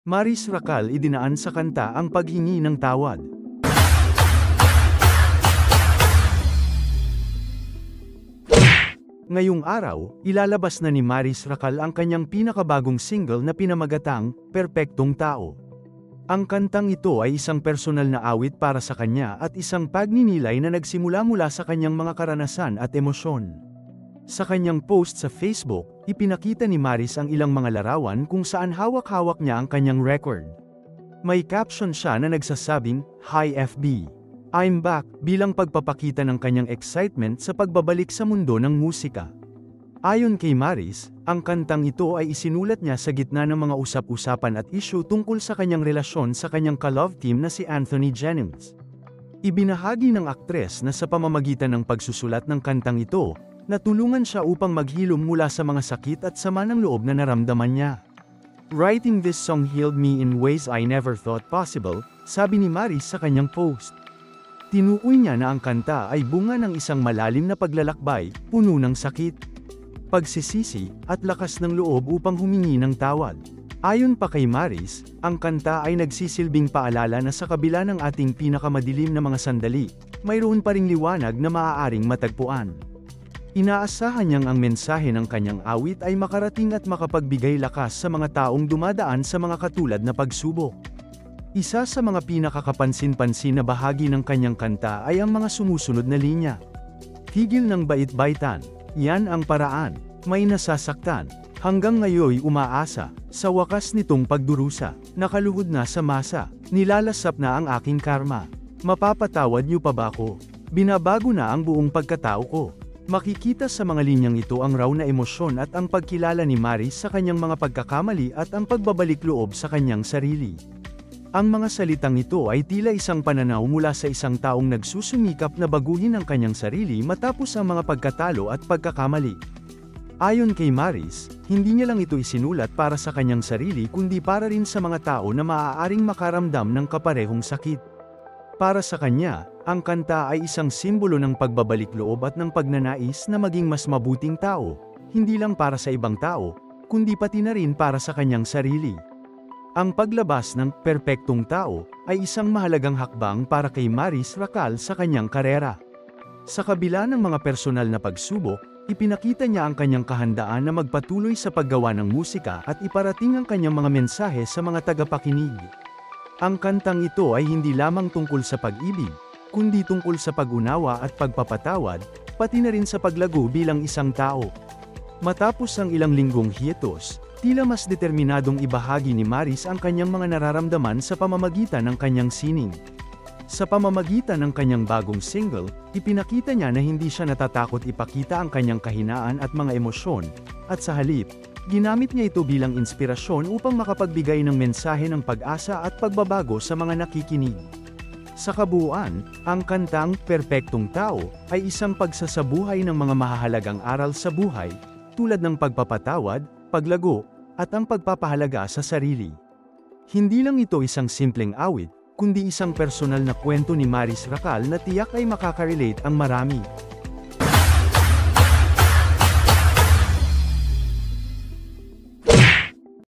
Maris Racal idinaan sa kanta ang paghingi ng tawad. Ngayong araw, ilalabas na ni Maris Racal ang kanyang pinakabagong single na pinamagatang, Perpektong Tao. Ang kantang ito ay isang personal na awit para sa kanya at isang pagninilay na nagsimula mula sa kanyang mga karanasan at emosyon. Sa kanyang post sa Facebook, ipinakita ni Maris ang ilang mga larawan kung saan hawak-hawak niya ang kanyang record. May caption siya na nagsasabing, "Hi FB. I'm back," bilang pagpapakita ng kanyang excitement sa pagbabalik sa mundo ng musika. Ayon kay Maris, ang kantang ito ay isinulat niya sa gitna ng mga usap-usapan at issue tungkol sa kanyang relasyon sa kanyang ka-love team na si Anthony Jennings. Ibinahagi ng aktres na sa pamamagitan ng pagsusulat ng kantang ito, natulungan siya upang maghilom mula sa mga sakit at sama ng loob na naramdaman niya. "Writing this song healed me in ways I never thought possible," sabi ni Maris sa kanyang post. Tinukoy niya na ang kanta ay bunga ng isang malalim na paglalakbay, puno ng sakit, pagsisisi, at lakas ng loob upang humingi ng tawad. Ayon pa kay Maris, ang kanta ay nagsisilbing paalala na sa kabila ng ating pinakamadilim na mga sandali, mayroon pa ring liwanag na maaaring matagpuan. Inaasahan niyang ang mensahe ng kanyang awit ay makarating at makapagbigay lakas sa mga taong dumadaan sa mga katulad na pagsubok. Isa sa mga pinakakapansin-pansin na bahagi ng kanyang kanta ay ang mga sumusunod na linya. "Tigil ng bait-baitan, yan ang paraan, may nasasaktan, hanggang ngayoy umaasa, sa wakas nitong pagdurusa, nakaluhod na sa masa, nilalasap na ang aking karma, mapapatawad niyo pa ba ko? Binabago na ang buong pagkatao ko." Makikita sa mga linyang ito ang raw na emosyon at ang pagkilala ni Maris sa kanyang mga pagkakamali at ang pagbabalik loob sa kanyang sarili. Ang mga salitang ito ay tila isang pananaw mula sa isang taong nagsusumikap na baguhin ang kanyang sarili matapos ang mga pagkatalo at pagkakamali. Ayon kay Maris, hindi niya lang ito isinulat para sa kanyang sarili kundi para rin sa mga tao na maaaring makaramdam ng kaparehong sakit. Para sa kanya, ang kanta ay isang simbolo ng pagbabalik loob at ng pagnanais na maging mas mabuting tao, hindi lang para sa ibang tao, kundi pati na rin para sa kanyang sarili. Ang paglabas ng Perpektong Tao ay isang mahalagang hakbang para kay Maris Racal sa kanyang karera. Sa kabila ng mga personal na pagsubok, ipinakita niya ang kanyang kahandaan na magpatuloy sa paggawa ng musika at iparating ang kanyang mga mensahe sa mga tagapakinig. Ang kantang ito ay hindi lamang tungkol sa pag-ibig, kundi tungkol sa pag-unawa at pagpapatawad, pati na rin sa paglago bilang isang tao. Matapos ang ilang linggong hiatus, tila mas determinadong ibahagi ni Maris ang kanyang mga nararamdaman sa pamamagitan ng kanyang sining. Sa pamamagitan ng kanyang bagong single, ipinakita niya na hindi siya natatakot ipakita ang kanyang kahinaan at mga emosyon, at sa halip, ginamit niya ito bilang inspirasyon upang makapagbigay ng mensahe ng pag-asa at pagbabago sa mga nakikinig. Sa kabuuan, ang kantang Perpektong Tao ay isang pagsasabuhay ng mga mahahalagang aral sa buhay, tulad ng pagpapatawad, paglago, at ang pagpapahalaga sa sarili. Hindi lang ito isang simpleng awit, kundi isang personal na kwento ni Maris Racal na tiyak ay makaka-relate ang marami.